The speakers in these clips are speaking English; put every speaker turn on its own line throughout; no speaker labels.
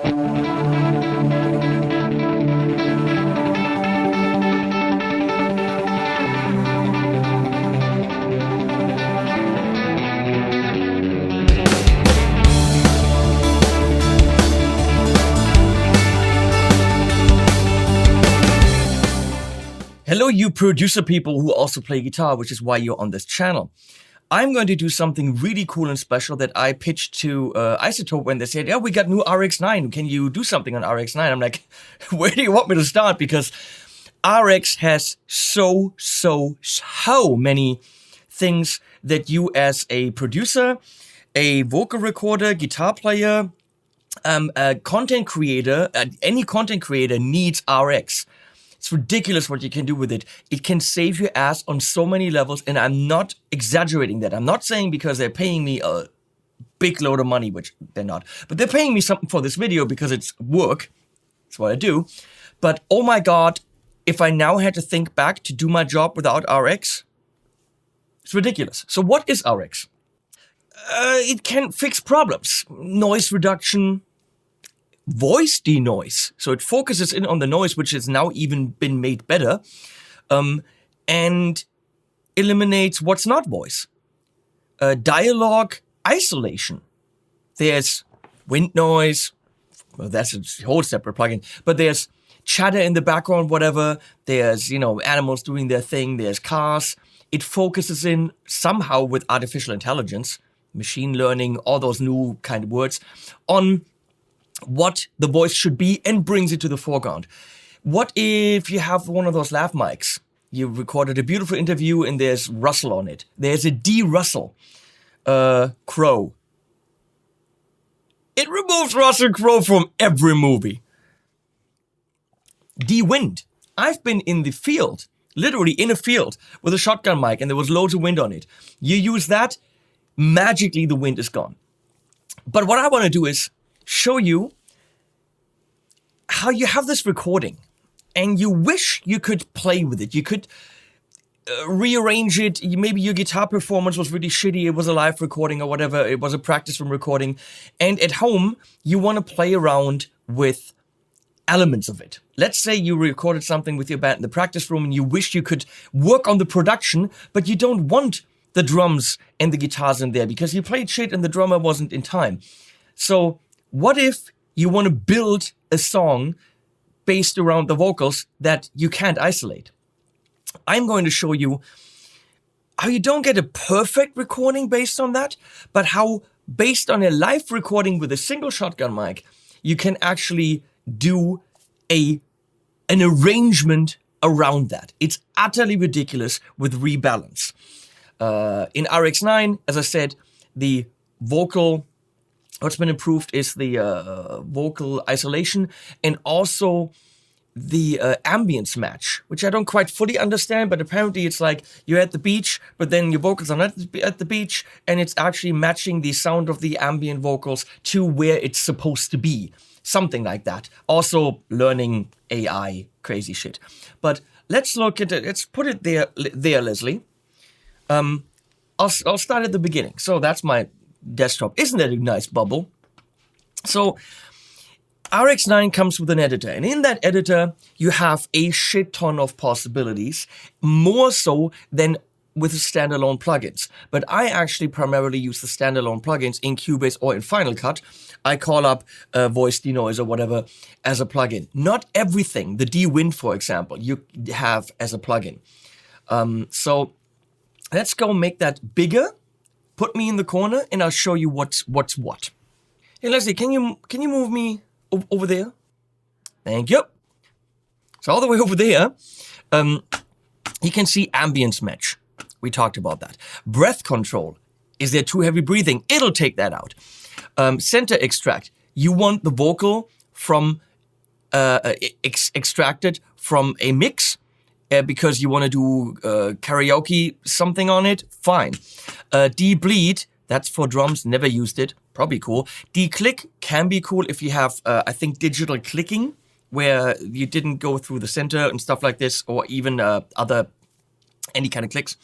Hello, you producer people who also play guitar, which is why you're on this channel. I'm going to do something really cool and special that I pitched to iZotope when they said, yeah, we got new RX9. Can you do something on RX9? I'm like, where do you want me to start? Because RX has so many things that you as a producer, a vocal recorder, guitar player, a content creator, any content creator needs RX. It's ridiculous what you can do with it. It can save your ass on so many levels, and I'm not exaggerating that. I'm not saying because they're paying me a big load of money, which they're not, but they're paying me something for this video because it's work. It's what I do. But oh my God, if I now had to think back to do my job without RX, it's ridiculous. So what is RX? It can fix problems. Noise reduction, voice denoise. So it focuses in on the noise, which has now even been made better, and eliminates what's not voice. Dialogue isolation. There's wind noise. Well, that's a whole separate plugin. But there's chatter in the background, whatever. There's, animals doing their thing. There's cars. It focuses in somehow with artificial intelligence, machine learning, all those new kind of words, on what the voice should be and brings it to the foreground. What if you have one of those lav mics? You recorded a beautiful interview and there's Russell on it. There's a D-Russell Crowe. It removes Russell Crowe from every movie. D-Wind. I've been in the field, literally in a field, with a shotgun mic and there was loads of wind on it. You use that, magically the wind is gone. But what I want to do is show you how you have this recording and you wish you could play with it. You could rearrange it. Maybe your guitar performance was really shitty. It was a live recording or whatever. It was a practice from recording. And at home, you want to play around with elements of it. Let's say you recorded something with your band in the practice room and you wish you could work on the production, but you don't want the drums and the guitars in there because you played shit and the drummer wasn't in time. So what if you want to build a song based around the vocals that you can't isolate? I'm going to show you how you don't get a perfect recording based on that, but how based on a live recording with a single shotgun mic, you can actually do an arrangement around that. It's utterly ridiculous with REBALANCE. In RX9, as I said, the vocal, what's been improved is the vocal isolation and also the ambience match, which I don't quite fully understand, but apparently it's like you're at the beach, but then your vocals are not at the beach, and it's actually matching the sound of the ambient vocals to where it's supposed to be. Something like that. Also learning AI, crazy shit. But let's look at it. Let's put it there, Leslie. I'll start at the beginning. So that's my desktop. Isn't that a nice bubble? So RX9 comes with an editor, and in that editor you have a shit ton of possibilities, more so than with the standalone plugins. But I actually primarily use the standalone plugins in Cubase or in Final Cut. I call up voice denoise or whatever as a plugin. Not everything, the D-Wind for example, you have as a plugin. So let's go make that bigger. Put me in the corner and I'll show you what's what. Hey Leslie, can you move me over there? Thank you. So all the way over there, you can see ambience match. We talked about that. Breath control. Is there too heavy breathing? It'll take that out. Center extract. You want the vocal from extracted from a mix because you want to do karaoke something on it. Fine. De-bleed. That's for drums. Never used it. Probably cool. De-click can be cool if you have, I think, digital clicking where you didn't go through the center and stuff like this, or even any kind of clicks.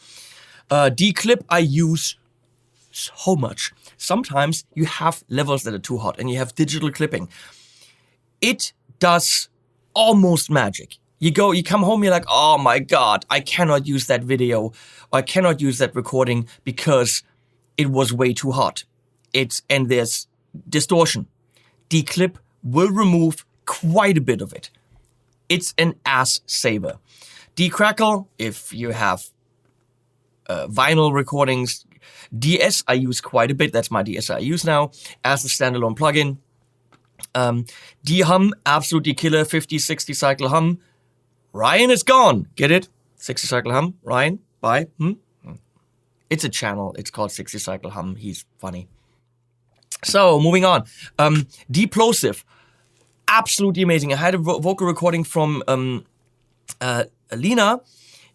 De-clip I use so much. Sometimes you have levels that are too hot and you have digital clipping. it does almost magic. You come home, you're like, oh my God, I cannot use that video, or I cannot use that recording because it was way too hot. And there's distortion. Declip will remove quite a bit of it. It's an ass saver. Decrackle, if you have vinyl recordings. DS I use quite a bit. That's my DS I use now as a standalone plugin. D-hum, absolutely killer, 50, 60 cycle hum. Ryan is gone. Get it? 60 cycle hum. Ryan, bye. It's a channel. It's called 60 cycle hum. He's funny. So moving on. Deplosive, absolutely amazing. I had a vocal recording from Lena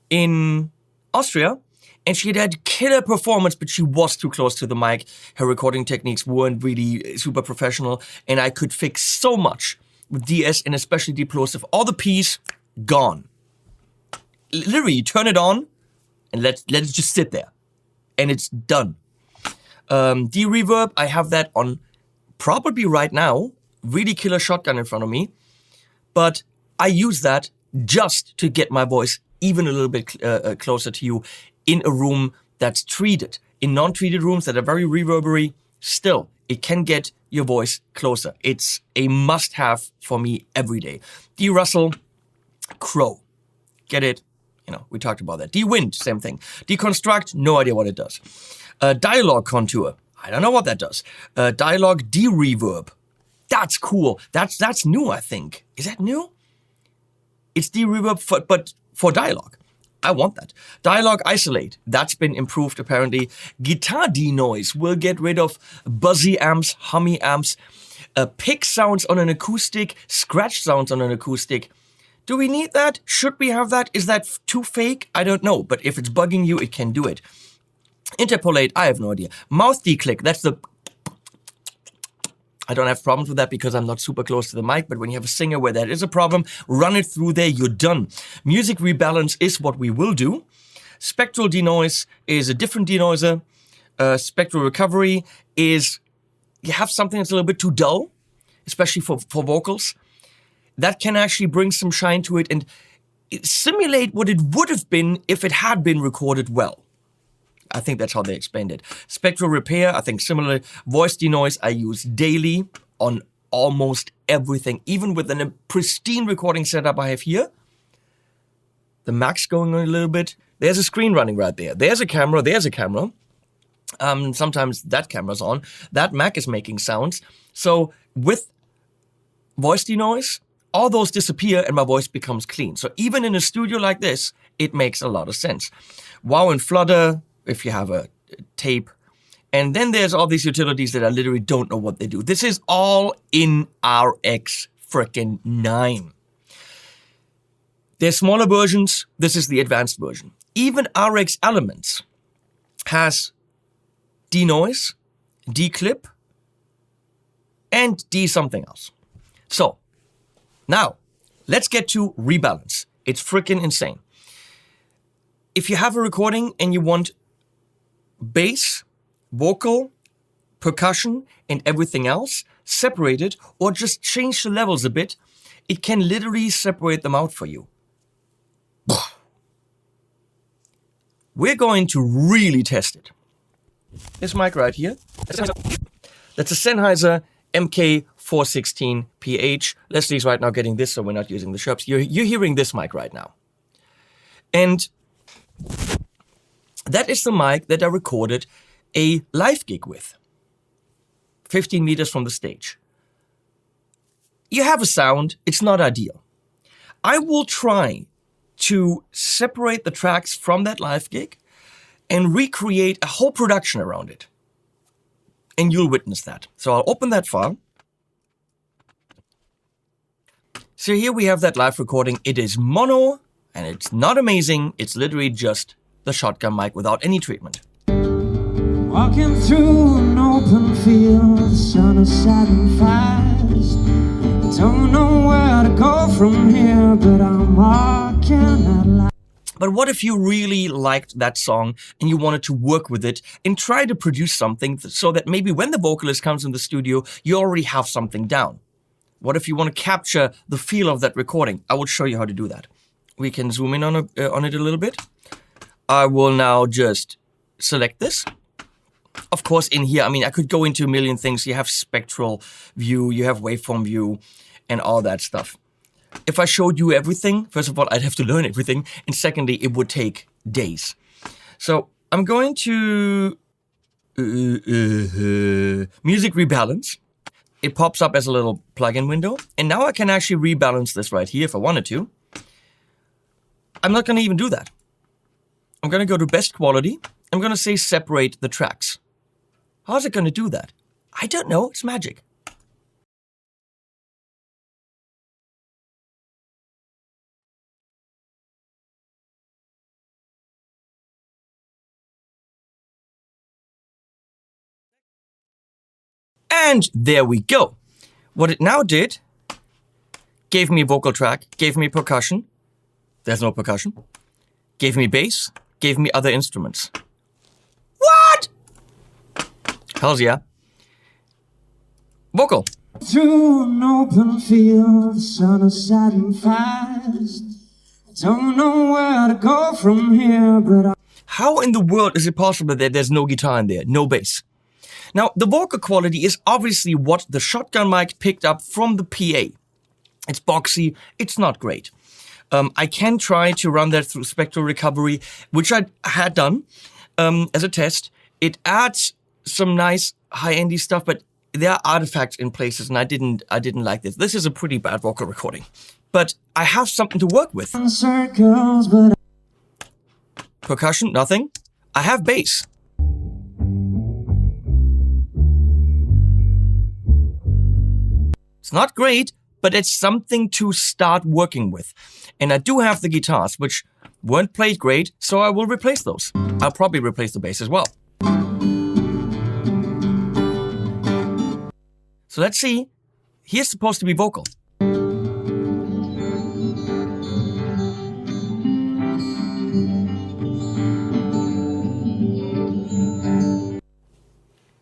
in Austria, and she had killer performance, but she was too close to the mic. Her recording techniques weren't really super professional, and I could fix so much with DS and especially Deplosive. All the P's gone. Literally, you turn it on and let it just sit there, and it's done. D-reverb, I have that on probably right now. Really killer shotgun in front of me, but I use that just to get my voice even a little bit closer to you in a room that's treated. In non-treated rooms that are very reverbery, still, it can get your voice closer. It's a must-have for me every day. D-Russell, Crow. Get it? You know, we talked about that. D-Wind, same thing. Deconstruct, no idea what it does. Dialogue Contour, I don't know what that does. Dialogue D-Reverb, that's cool. That's new, I think. Is that new? It's D-Reverb, but for dialogue. I want that. Dialogue Isolate, that's been improved apparently. Guitar denoise will get rid of buzzy amps, hummy amps, pick sounds on an acoustic, scratch sounds on an acoustic. Do we need that? Should we have that? Is that too fake? I don't know, but if it's bugging you, it can do it. Interpolate, I have no idea. Mouth declick, that's the... I don't have problems with that because I'm not super close to the mic, but when you have a singer where that is a problem, run it through there, you're done. Music rebalance is what we will do. Spectral denoise is a different denoiser. Spectral recovery is, you have something that's a little bit too dull, especially for vocals. That can actually bring some shine to it and simulate what it would have been if it had been recorded well. I think that's how they explained it. Spectral repair, I think similar. Voice denoise, I use daily on almost everything. Even with a pristine recording setup I have here. The Mac's going on a little bit. There's a screen running right there. There's a camera, there's a camera. Sometimes that camera's on. That Mac is making sounds. So with voice denoise, all those disappear and my voice becomes clean. So even in a studio like this, it makes a lot of sense. Wow and Flutter, if you have a tape. And then there's all these utilities that I literally don't know what they do. This is all in RX9. There's smaller versions. This is the advanced version. Even RX Elements has denoise, declip, and D something else. So now let's get to rebalance. It's freaking insane. If you have a recording and you want bass, vocal, percussion, and everything else separated, or just change the levels a bit, it can literally separate them out for you. We're going to really test it. This mic right here, that's a Sennheiser MK416PH. Leslie's right now getting this, so we're not using the Sharps. You're hearing this mic right now. And that is the mic that I recorded a live gig with. 15 meters from the stage. You have a sound, it's not ideal. I will try to separate the tracks from that live gig and recreate a whole production around it. And you'll witness that. So I'll open that file. So here we have that live recording. It is mono, and it's not amazing. It's literally just the shotgun mic without any treatment.
Walking through an open field, the sun is setting fast. Don't know where to go from here, but I'm walking at last.
But what if you really liked that song and you wanted to work with it and try to produce something so that maybe when the vocalist comes in the studio, you already have something down? What if you want to capture the feel of that recording? I will show you how to do that. We can zoom in on it a little bit. I will now just select this. Of course, in here, I mean, I could go into a million things. You have spectral view, you have waveform view, and all that stuff. If I showed you everything, first of all, I'd have to learn everything. And secondly, it would take days. So I'm going to music rebalance. It pops up as a little plugin window. And now I can actually rebalance this right here if I wanted to. I'm not going to even do that. I'm going to go to best quality. I'm going to say separate the tracks. How's it going to do that? I don't know. It's magic. And there we go. What it now did, gave me a vocal track, gave me percussion. There's no percussion. Gave me bass, gave me other instruments. What? Hells yeah. Vocal.
Through an open field, the sun is setting fast. I don't know where to go from here, but
How in the world is it possible that there's no guitar in there, no bass? Now, the vocal quality is obviously what the shotgun mic picked up from the PA. It's boxy, it's not great. I can try to run that through spectral recovery, which I had done as a test. It adds some nice high-endy stuff, but there are artifacts in places, and I didn't like this. This is a pretty bad vocal recording, but I have something to work with.
circles, but
Percussion, nothing. I have bass. It's not great, but it's something to start working with. And I do have the guitars, which weren't played great, so I will replace those. I'll probably replace the bass as well. So let's see. Here's supposed to be vocal.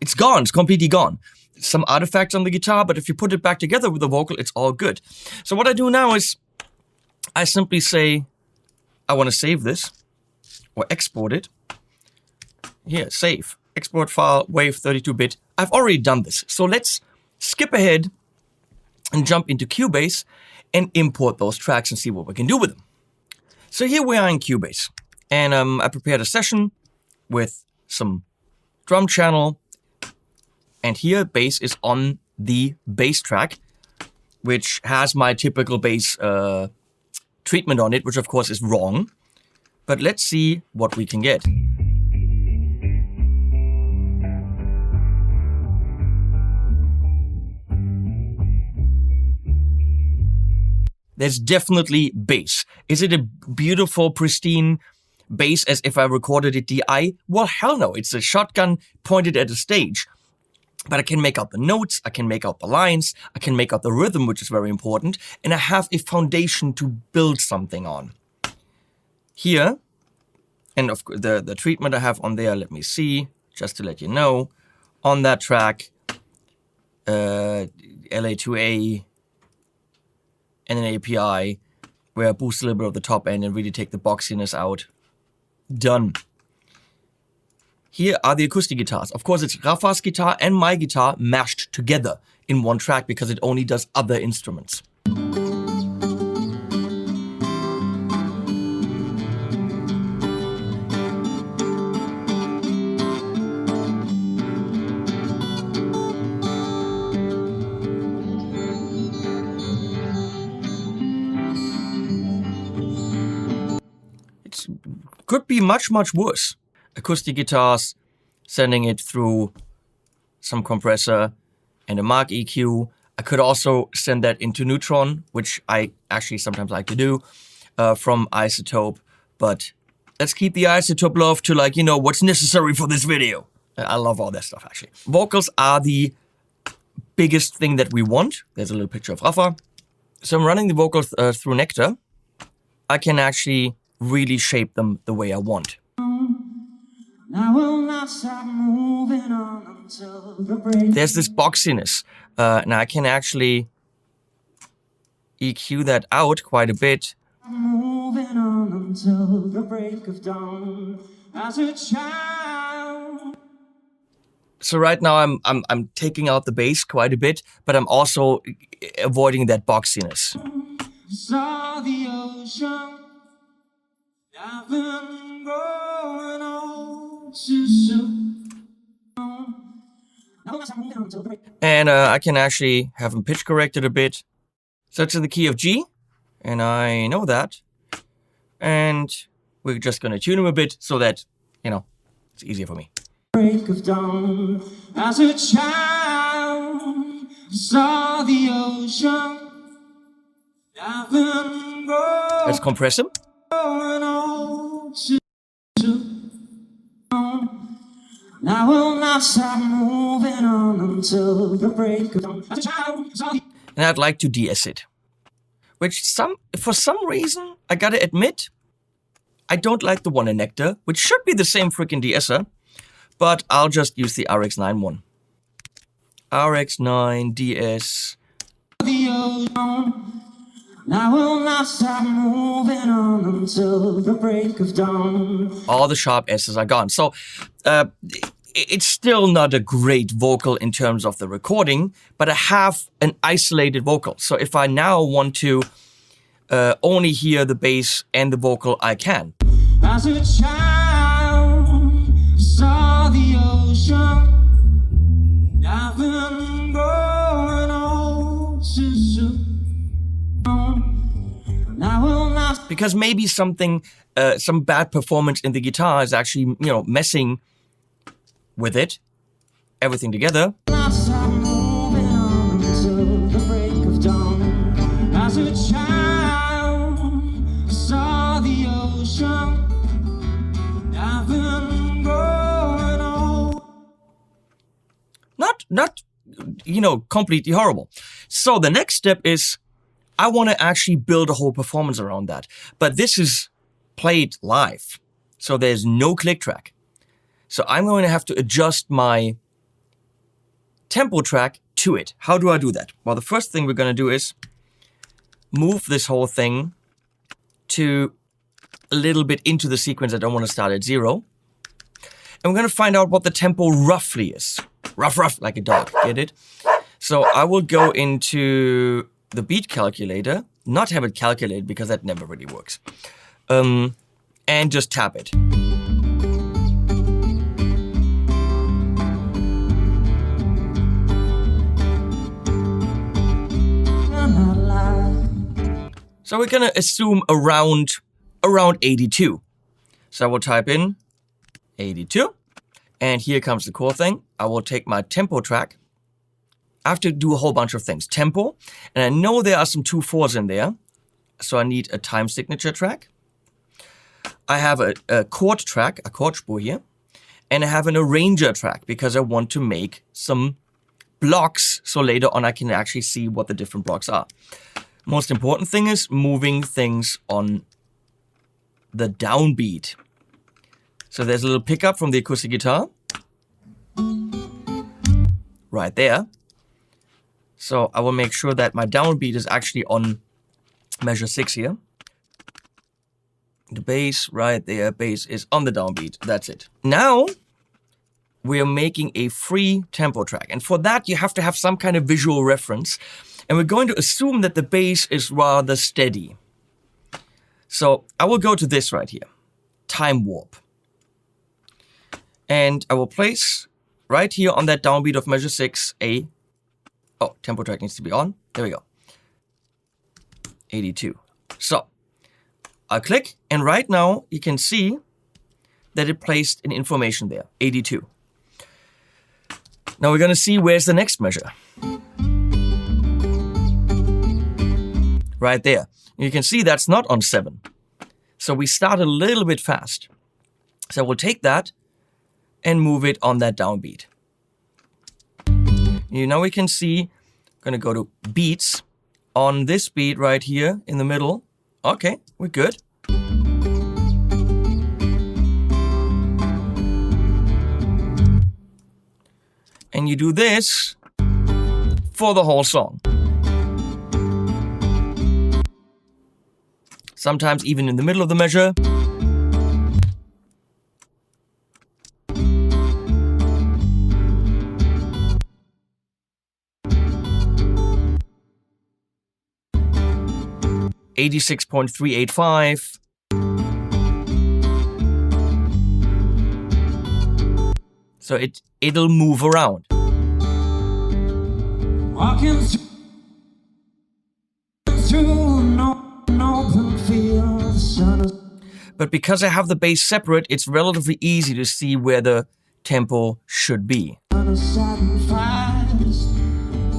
It's gone, it's completely gone. Some artifacts on the guitar, but if you put it back together with the vocal, it's all good. So what I do now is I simply say, I want to save this or export it. Here, save, export file, WAV 32-bit. I've already done this. So let's skip ahead and jump into Cubase and import those tracks and see what we can do with them. So here we are in Cubase, and I prepared a session with some drum channel. And here, bass is on the bass track, which has my typical bass treatment on it, which of course is wrong. But let's see what we can get. There's definitely bass. Is it a beautiful, pristine bass as if I recorded it DI? Well, hell no. It's a shotgun pointed at a stage. But I can make out the notes, I can make out the lines, I can make out the rhythm, which is very important, and I have a foundation to build something on. Here, and of course the treatment I have on there, let me see, just to let you know, on that track, LA2A, and an API, where I boost a little bit of the top end and really take the boxiness out. Done. Here are the acoustic guitars. Of course, it's Rafa's guitar and my guitar mashed together in one track because it only does other instruments. It could be much, much worse. Acoustic guitars, sending it through some compressor and a Mark EQ. I could also send that into Neutron, which I actually sometimes like to do, from iZotope. But let's keep the iZotope love to, like, you know, what's necessary for this video. I love all that stuff, actually. Vocals are the biggest thing that we want. There's a little picture of Rafa. So I'm running the vocals through Nectar. I can actually really shape them the way I want.
I will not stop moving on until the break.
There's this boxiness. Now I can actually EQ that out quite a bit.
Moving on until the break of dawn as a child.
So right now I'm taking out the bass quite a bit, but I'm also avoiding that boxiness.
Saw the ocean. I've been growing old too soon.
And I can actually have them pitch corrected a bit. So it's in the key of G, and I know that. And we're just gonna tune them a bit so that, you know, it's easier for me.
Break of dawn as a child saw the ocean. I've been growing.
Let's compress them.
Old too soon. I will not stop moving on until the break of dawn. As a child saw the.
And I'd like to de-ess it. Which for some reason, I gotta admit, I don't like the one in Nectar, which should be the same freaking de-esser, but I'll just use the RX9 one. RX9 DS.
I will not stop moving on until the break of dawn.
All the sharp S's are gone. So it's still not a great vocal in terms of the recording, but I have an isolated vocal. So if I now want to only hear the bass and the vocal, I can.
As a child saw the ocean, I've been growing old too soon. I will not.
Because maybe some bad performance in the guitar is actually, you know, messing with it, everything together.
Not stop moving on until the break of dawn. As a child saw the ocean, I've been growing old.
Not, you know, completely horrible. So the next step is I want to actually build a whole performance around that. But this is played live, so there's no click track. So I'm going to have to adjust my tempo track to it. How do I do that? Well, the first thing we're going to do is move this whole thing to a little bit into the sequence. I don't want to start at 0. And we're going to find out what the tempo roughly is. Rough, like a dog, get it? So I will go into the beat calculator, not have it calculated because that never really works, and just tap it. So we're gonna assume around 82. So I will type in 82, and here comes the cool thing. I will take my tempo track. I have to do a whole bunch of things. Tempo, and I know there are some 2/4s in there, so I need a time signature track. I have a chord track, a Chordspur here, and I have an arranger track because I want to make some blocks so later on I can actually see what the different blocks are. Most important thing is moving things on the downbeat. So there's a little pickup from the acoustic guitar. Right there. So I will make sure that my downbeat is actually on measure 6 here. The bass right there, bass is on the downbeat. That's it. Now we are making a free tempo track. And for that, you have to have some kind of visual reference. And we're going to assume that the bass is rather steady. So I will go to this right here, time warp. And I will place right here on that downbeat of measure 6 a, oh, tempo track needs to be on. There we go. 82. So I'll click, and right now you can see that it placed an information there, 82. Now we're gonna see where's the next measure. Right there. You can see that's not on 7. So we start a little bit fast. So we'll take that and move it on that downbeat. Now we can see, I'm gonna go to beats on this beat right here in the middle. Okay, we're good. And you do this for the whole song. sometimes even in the middle of the measure. $86.385. So it'll move around.
Walking through an open field, the sun is
But because I have the bass separate, it's relatively easy to see where the tempo should be.
setting fires.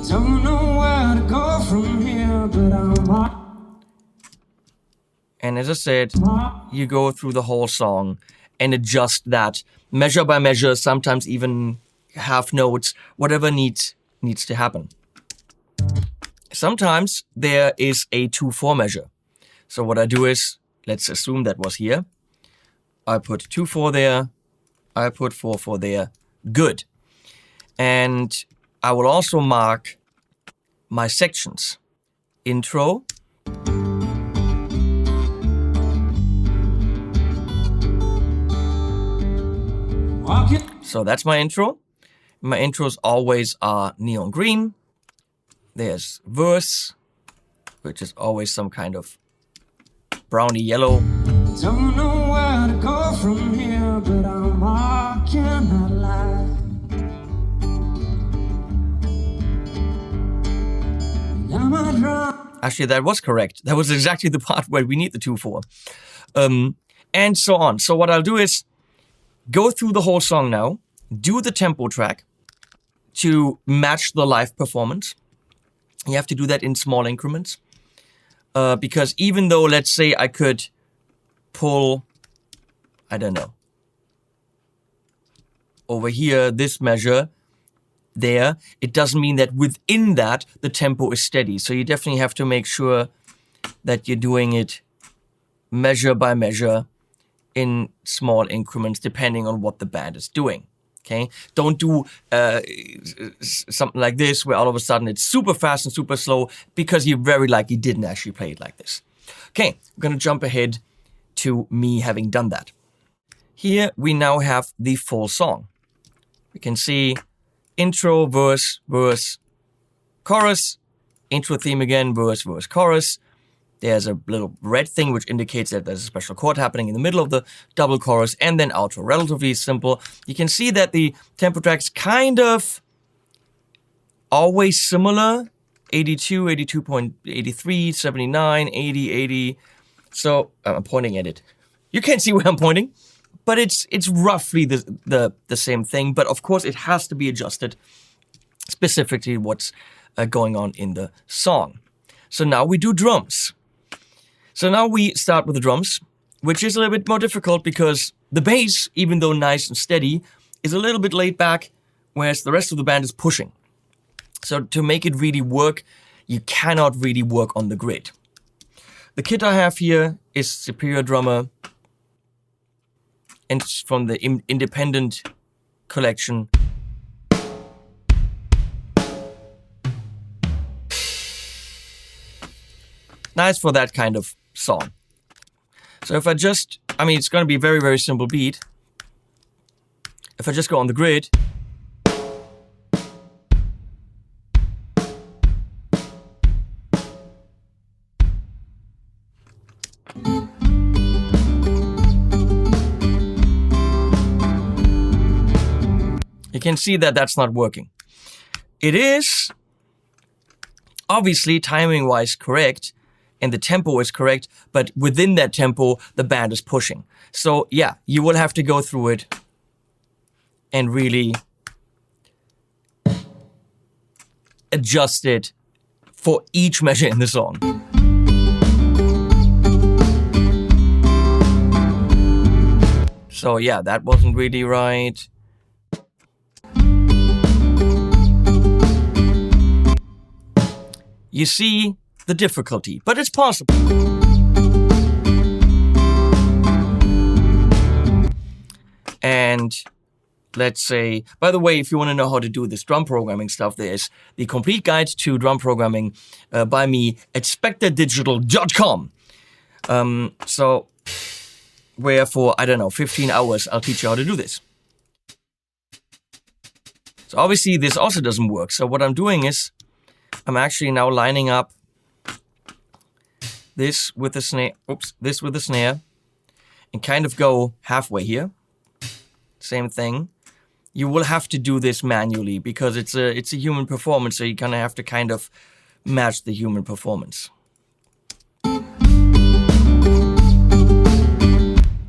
Don't know where to go from here, but I'm
And as I said, you go through the whole song and adjust that measure by measure, sometimes even half notes, whatever needs to happen. Sometimes there is a 2/4 measure. So what I do is, let's assume that was here. I put 2/4 there. I put 4/4 there. Good. And I will also mark my sections. Intro. So that's my intro. My intros always are neon green. There's verse, which is always some kind of browny yellow.
Don't know where to go from here, but I'm walking that line.
Actually, that was correct. That was exactly the part where we need the 2/4. And so on. So what I'll do is go through the whole song now, do the tempo track to match the live performance. You have to do that in small increments. Because even though, let's say I could pull, I don't know, over here, this measure there, it doesn't mean that within that, the tempo is steady. So you definitely have to make sure that you're doing it measure by measure in small increments, depending on what the band is doing. Okay, don't do something like this where all of a sudden it's super fast and super slow, because you very likely didn't actually play it like this. Okay, I'm gonna jump ahead to me having done that. Here we now have the full song. We can see intro, verse, verse, chorus, intro theme again, verse, verse, chorus. There's a little red thing which indicates that there's a special chord happening in the middle of the double chorus, and then outro. Relatively simple. You can see that the tempo track's kind of always similar. 82, 82.83, 79, 80, 80. So I'm pointing at it. You can't see where I'm pointing, but it's roughly the same thing. But of course it has to be adjusted specifically what's going on in the song. So now we do drums. So now we start with the drums, which is a little bit more difficult because the bass, even though nice and steady, is a little bit laid back, whereas the rest of the band is pushing. So to make it really work, you cannot really work on the grid. The kit I have here is Superior Drummer, and it's from the independent collection. Nice for that kind of song. So if I just, it's going to be a very, very simple beat. If I just go on the grid, you can see that that's not working. It is obviously timing-wise correct, and the tempo is correct, but within that tempo, the band is pushing. So yeah, you will have to go through it and really adjust it for each measure in the song. So yeah, that wasn't really right. You see the difficulty, but it's possible. And let's say, by the way, if you want to know how to do this drum programming stuff, there's the complete guide to drum programming by me at spectredigital.com. So where for, I don't know, 15 hours, I'll teach you how to do this. So obviously this also doesn't work. So what I'm doing is I'm actually now lining up this with the snare, this with the snare, and kind of go halfway here. Same thing. You will have to do this manually because it's a human performance, so you're gonna have to kind of match the human performance.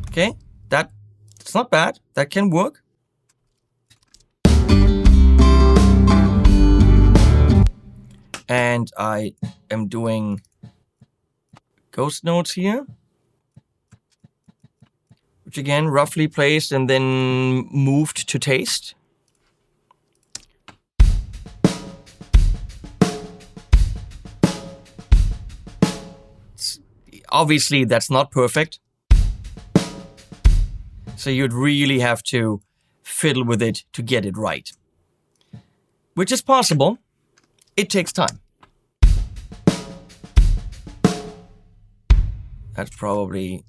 Okay, it's not bad. That can work. And I am doing ghost notes here, which again, roughly placed and then moved to taste. Obviously, that's not perfect. So you'd really have to fiddle with it to get it right. Which is possible. It takes time. That's probably...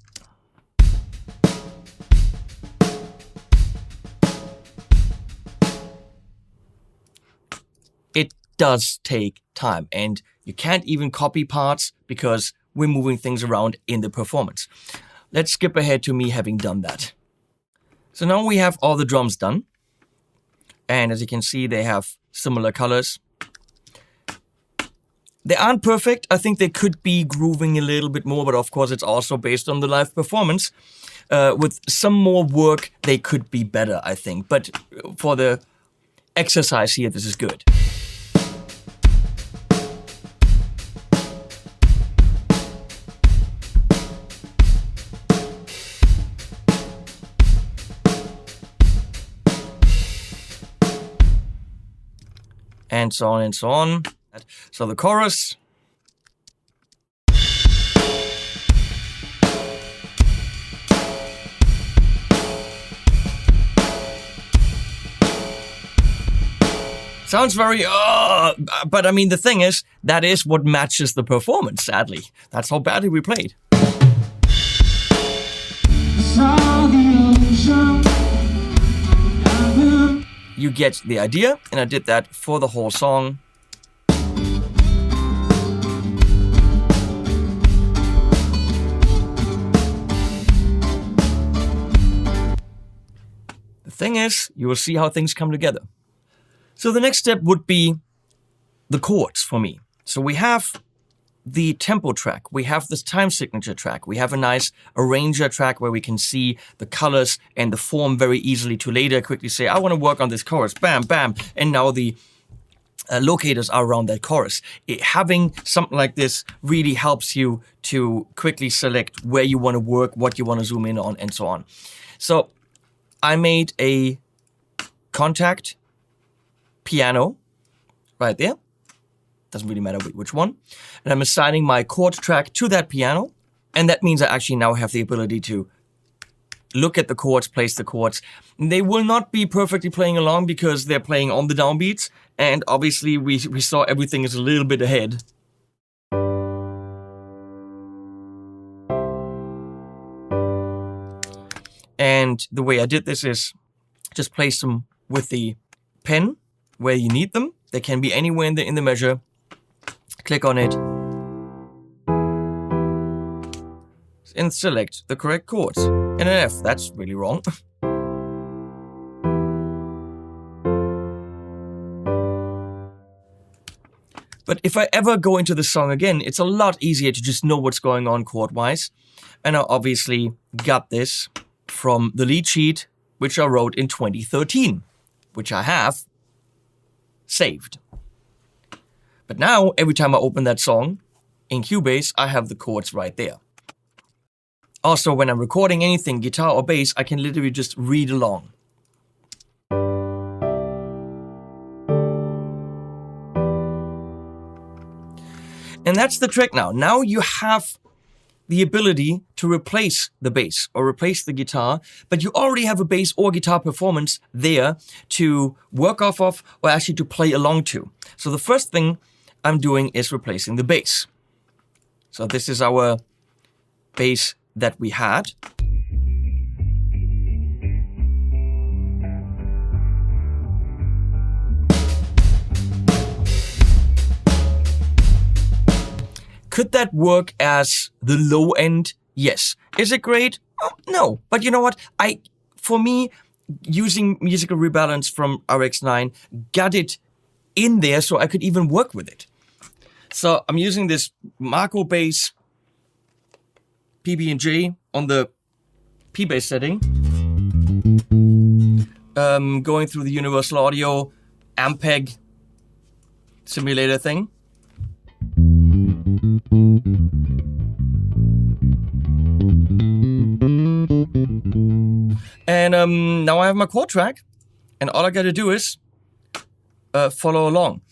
It does take time, and you can't even copy parts because we're moving things around in the performance. Let's skip ahead to me having done that. So now we have all the drums done. And as you can see, they have similar colors. They aren't perfect. I think they could be grooving a little bit more, but of course it's also based on the live performance. With some more work, they could be better, I think. But for the exercise here, this is good. And so on and so on. So the chorus. Sounds very, but I mean, the thing is, that is what matches the performance, sadly. That's how badly we played. You get the idea, and I did that for the whole song. The thing is, you will see how things come together. So the next step would be the chords for me. So we have the tempo track, we have this time signature track, we have a nice arranger track where we can see the colors and the form very easily to later quickly say, I want to work on this chorus, bam, bam, and now the locators are around that chorus. Having something like this really helps you to quickly select where you want to work, what you want to zoom in on, and so on. So I made a contact piano right there. Doesn't really matter which one. And I'm assigning my chord track to that piano. And that means I actually now have the ability to look at the chords, place the chords. They will not be perfectly playing along because they're playing on the downbeats. And obviously we saw everything is a little bit ahead. And the way I did this is just place them with the pen where you need them. They can be anywhere in the measure. Click on it. And select the correct chords. And an F, that's really wrong. But if I ever go into the song again, it's a lot easier to just know what's going on chord-wise. And I obviously got this from the lead sheet, which I wrote in 2013, which I have saved. But now, every time I open that song in Cubase, I have the chords right there. Also, when I'm recording anything, guitar or bass, I can literally just read along. And that's the trick now. Now you have the ability to replace the bass or replace the guitar, but you already have a bass or guitar performance there to work off of or actually to play along to. So the first thing I'm doing is replacing the bass. So this is our bass that we had. Could that work as the low end? Yes. Is it great? No. But you know what? For me, using musical rebalance from RX9 got it in there so I could even work with it. So I'm using this macro bass PB&J on the P-bass setting. Going through the Universal Audio Ampeg simulator thing. And now I have my chord track, and all I gotta do is follow along.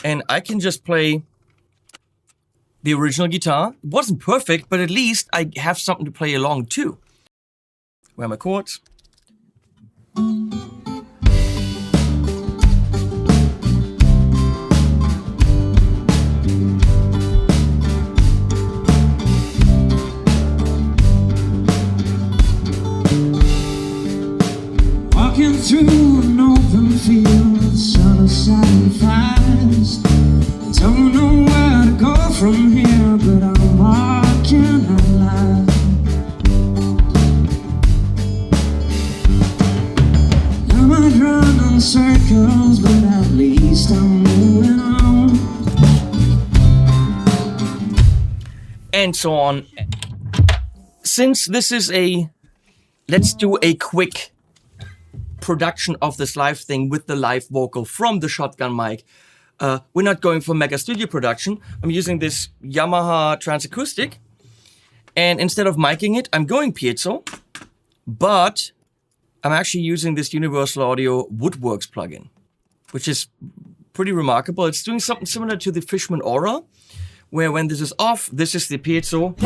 And I can just play the original guitar. It wasn't perfect, but at least I have something to play along to. Where are my chords?
Walking through an open field, the sun is shining fast. Don't know where to go from here, but I'm walking at last. I might run in circles, but at least I'm moving on.
And so on. Since this is let's do a quick production of this live thing with the live vocal from the shotgun mic. We're not going for mega studio production. I'm using this Yamaha Transacoustic, and instead of miking it, I'm going piezo, but I'm actually using this Universal Audio Woodworks plugin, which is pretty remarkable. It's doing something similar to the Fishman Aura, where when this is off, this is the piezo.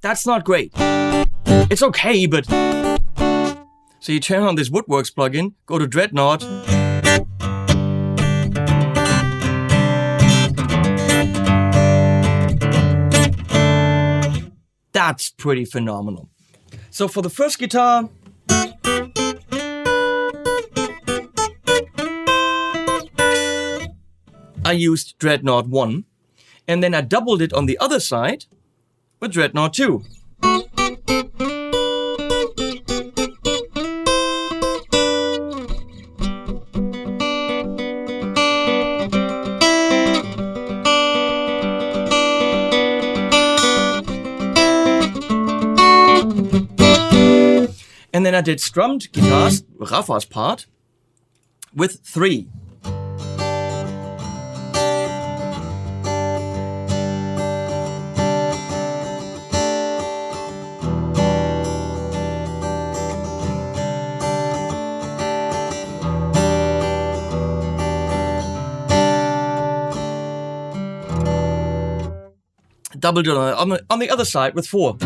That's not great. It's okay, but... So you turn on this Woodworks plugin, go to Dreadnought. That's pretty phenomenal. So for the first guitar... I used Dreadnought 1, and then I doubled it on the other side with Dreadnought 2. And then I did strummed guitars, Rafa's part, with 3. Doubled it on the other side with 4.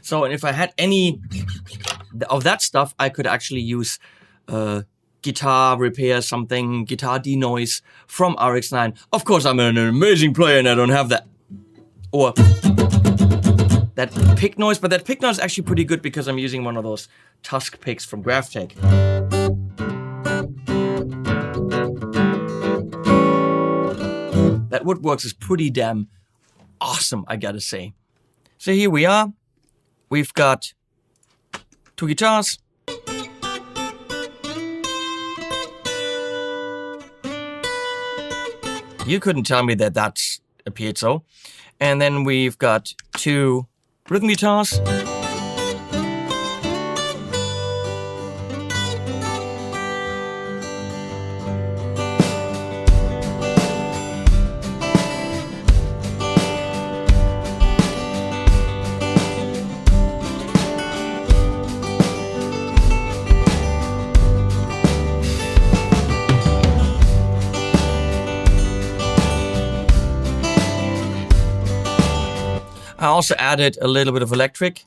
So, and if I had any of that stuff, I could actually use guitar repair something, guitar denoise from RX9. Of course, I'm an amazing player and I don't have that. Or that pick noise, but that pick noise is actually pretty good because I'm using one of those Tusk picks from Graphtech. That Woodworks is pretty damn awesome, I gotta say. So here we are. We've got 2 guitars. You couldn't tell me that that's a piezo. And then we've got 2 rhythm guitars. I also added a little bit of electric,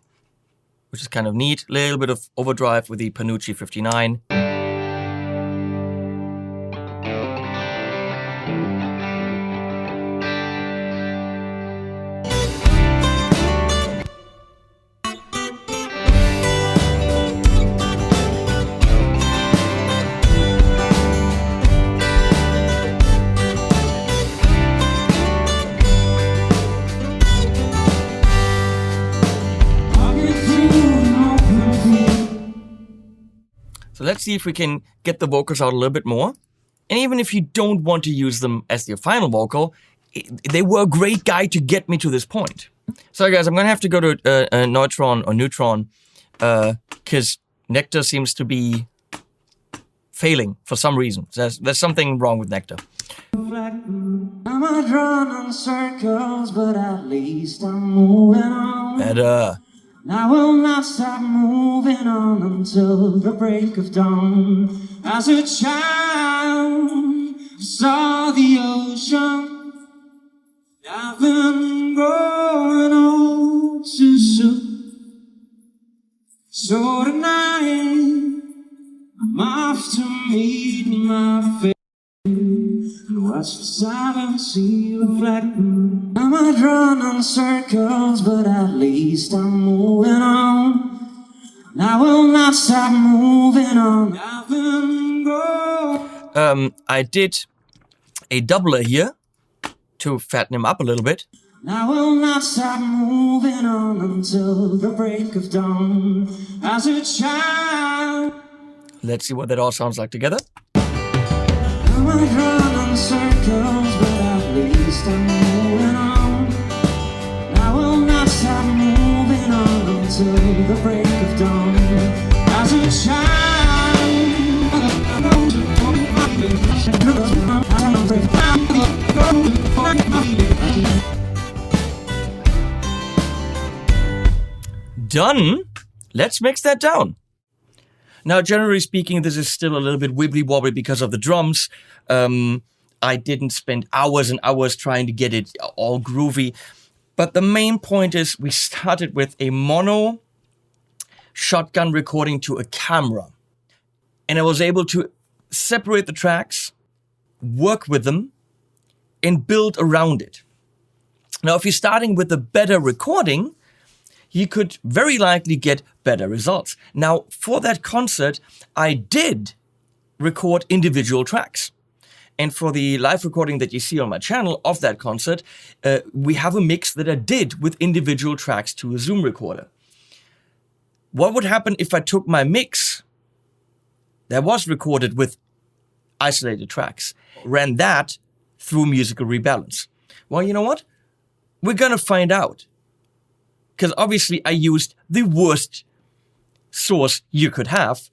which is kind of neat. A little bit of overdrive with the Panucci 59. So let's see if we can get the vocals out a little bit more. And even if you don't want to use them as your final vocal, they were a great guide to get me to this point. So guys, I'm going to have to go to Neutron or Neutron because Nectar seems to be failing for some reason. There's something wrong with Nectar.
I'm drawn in circles, but at least I'm moving on.
Better.
I will not stop moving on until the break of dawn. As a child, I saw the ocean. I've been growing old too soon. So tonight, I'm off to meet my fate. And watch the silence see reflecting. I'm drawn in circles, but at least I'm moving on. I will not stop moving on. I've been growing.
I did a doubler here to fatten him up a little bit.
I will not stop moving on until the break of dawn. As a child,
Let's see what that all sounds like together.
I'm drawn in circles, but at least I'm moving on. I will not stop moving on until the break of dawn. As a child,
Done. Let's mix that down. Now, generally speaking, this is still a little bit wibbly wobbly because of the drums. I didn't spend hours and hours trying to get it all groovy. But the main point is we started with a mono shotgun recording to a camera. And I was able to separate the tracks, work with them, and build around it. Now, if you're starting with a better recording, you could very likely get better results. Now, for that concert, I did record individual tracks. And for the live recording that you see on my channel of that concert, we have a mix that I did with individual tracks to a Zoom recorder. What would happen if I took my mix that was recorded with isolated tracks, ran that through Musical Rebalance? Well, you know what? We're gonna find out. Because obviously I used the worst source you could have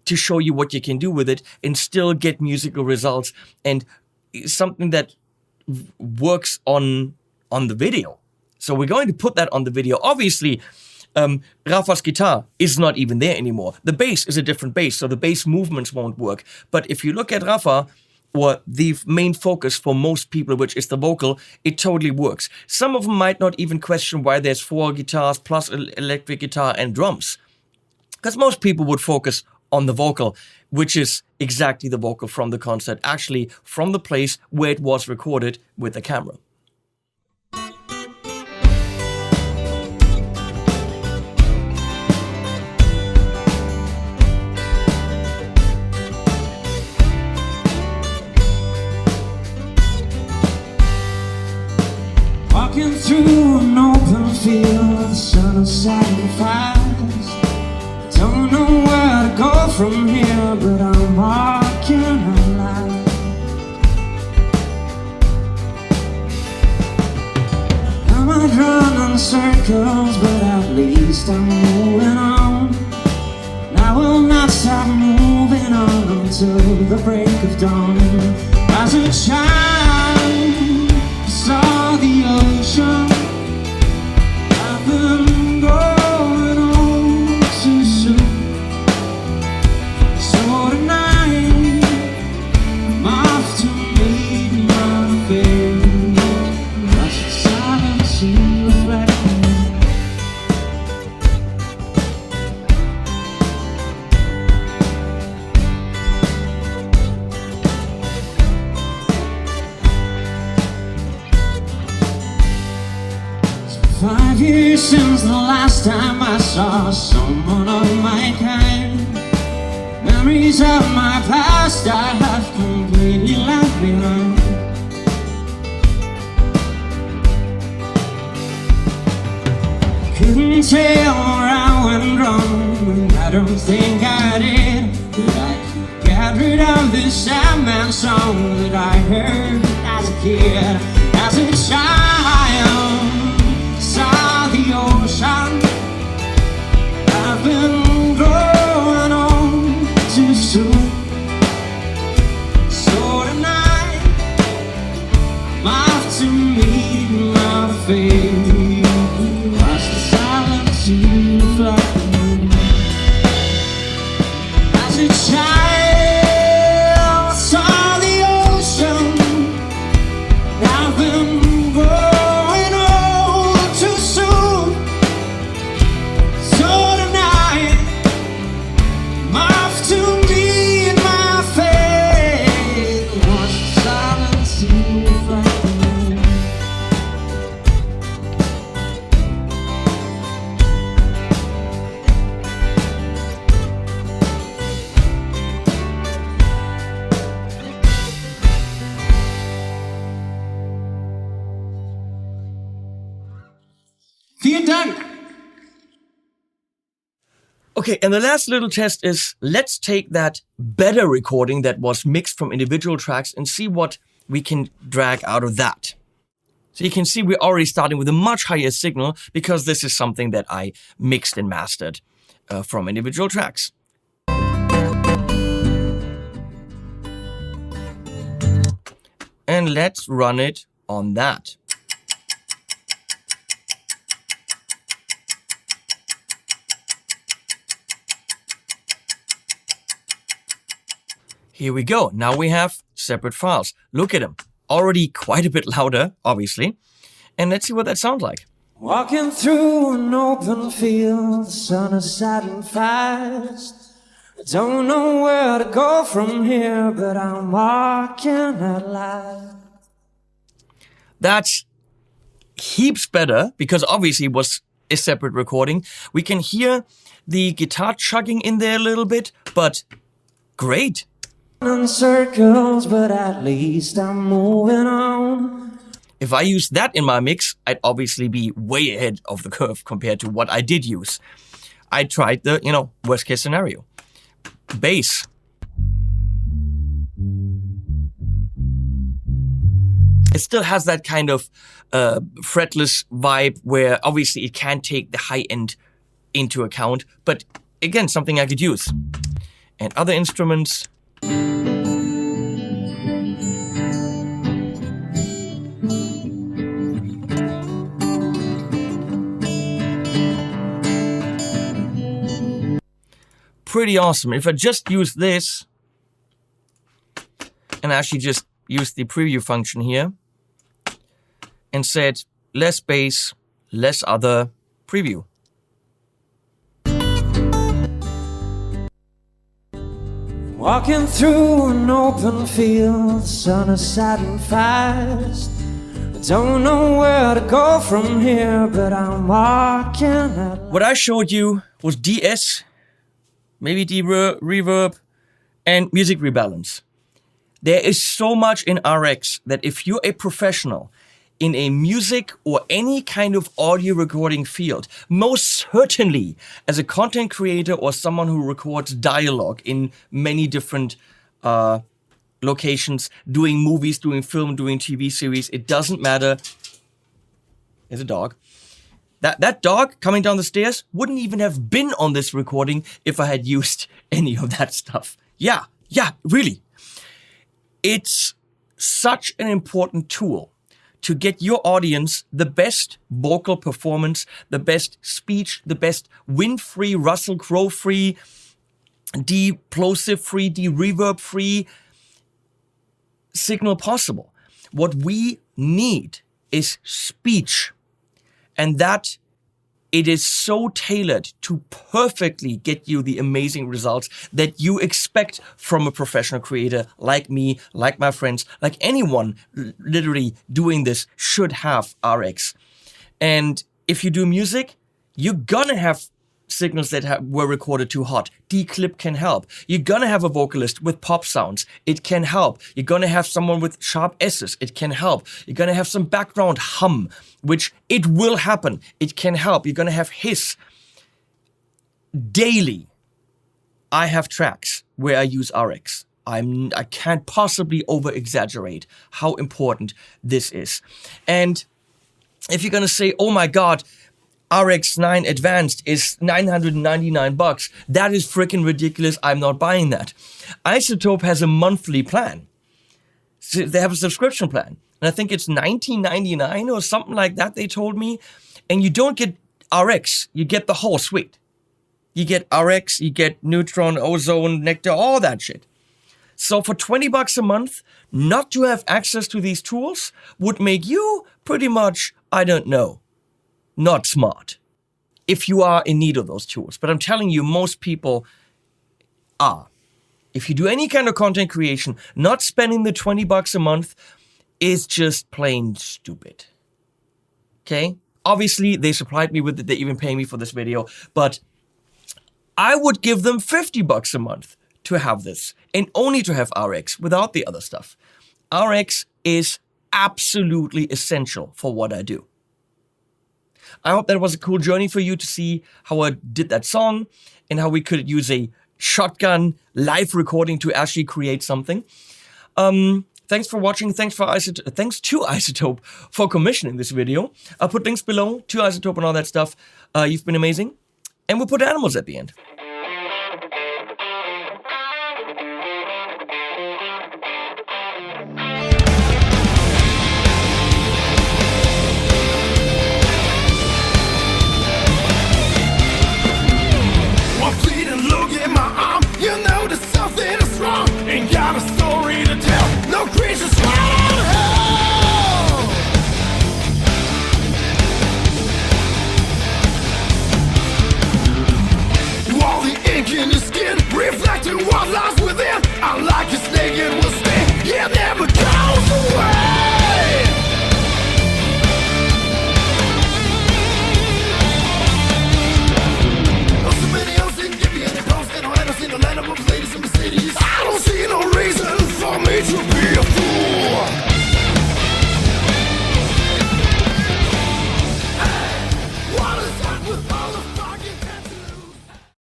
to show you what you can do with it and still get musical results and something that works on the video. So we're going to put that on the video. Obviously, Rafa's guitar is not even there anymore. The bass is a different bass, so the bass movements won't work. But if you look at Rafa, or the main focus for most people, which is the vocal, it totally works. Some of them might not even question why there's 4 guitars plus electric guitar and drums. Because most people would focus on the vocal, which is exactly the vocal from the concert, actually from the place where it was recorded with the camera.
walking through an open field, the sun is setting fast. Don't know where to go from here, but I'm walking alive. I'm running circles, but at least I'm moving on. And I will not stop moving on until the break of dawn. As a child, I saw the ocean. I've been growing old too soon. So tonight, I'm off to meet my fate. Watch the silence reflect. years since the last time I saw someone of my kind. Memories of my past I have completely left behind. Couldn't tell where I went wrong, and I don't think I did. But I got rid of this sad man song that I heard as a kid. As a child, saw the ocean. I've been growing old too soon. So tonight, I'm off to meet my fate. Watch the silence reflect the moon. As a child, saw the ocean. I've been growing old too soon. So tonight, I'm off to meet my fate. Watch the silence reflect the moon. Vielen Dank.
Okay, and the last little test is, let's take that better recording that was mixed from individual tracks and see what we can drag out of that. So you can see we're already starting with a much higher signal because this is something that I mixed and mastered from individual tracks. And let's run it on that. Here we go. Now we have separate files. Look at them. Already quite a bit louder, obviously. And let's see what that sounds like.
Walking through an open field, the sun is setting fast. I don't know where to go from here, but I'm walking at last.
That's heaps better because obviously it was a separate recording. We can hear the guitar chugging in there a little bit, but great.
In circles, but at least I'm moving on.
If I used that in my mix, I'd obviously be way ahead of the curve compared to what I did use. I tried the, worst case scenario. Bass. It still has that kind of fretless vibe where obviously it can't take the high end into account, but again, something I could use. And other instruments. Pretty awesome. If I just use this and actually just use the preview function here and said less bass, less other, preview.
Walking through an open field, the sun is setting fast. I don't know where to go from here, but I'm walking at last.
What I showed you was DS, maybe reverb, and music rebalance. There is so much in RX that if you're a professional in a music or any kind of audio recording field, most certainly as a content creator or someone who records dialogue in many different locations, doing movies, doing film, doing TV series, it doesn't matter. There's a dog. That dog coming down the stairs wouldn't even have been on this recording if I had used any of that stuff. Yeah, really. It's such an important tool to get your audience the best vocal performance, the best speech, the best wind-free, Russell Crowe-free, de-plosive-free, de-reverb-free signal possible. What we need is speech. And that it is so tailored to perfectly get you the amazing results that you expect from a professional creator like me, like my friends, like anyone literally doing this should have RX. And if you do music, you're gonna have signals that were recorded too hot. Declip can help. You're gonna have a vocalist with pop sounds. It can help. You're gonna have someone with sharp S's. It can help. You're gonna have some background hum, which it will happen. It can help. You're gonna have hiss. Daily, I have tracks where I use RX. I can't possibly over-exaggerate how important this is. And if you're gonna say, oh my God, RX9 Advanced is $999. That is freaking ridiculous. I'm not buying that. iZotope has a monthly plan. So they have a subscription plan. And I think it's $19.99 or something like that, they told me. And you don't get RX, you get the whole suite. You get RX, you get Neutron, Ozone, Nectar, all that shit. So for $20 a month, not to have access to these tools would make you pretty much, I don't know, not smart, if you are in need of those tools. But I'm telling you, most people are. If you do any kind of content creation, not spending the $20 a month is just plain stupid. Okay? Obviously, they supplied me with it. They even pay me for this video. But I would give them $50 a month to have this and only to have RX without the other stuff. RX is absolutely essential for what I do. I hope that was a cool journey for you to see how I did that song and how we could use a shotgun live recording to actually create something. Thanks for watching. Thanks to iZotope for commissioning this video. I'll put links below to iZotope and all that stuff. You've been amazing. And we'll put animals at the end.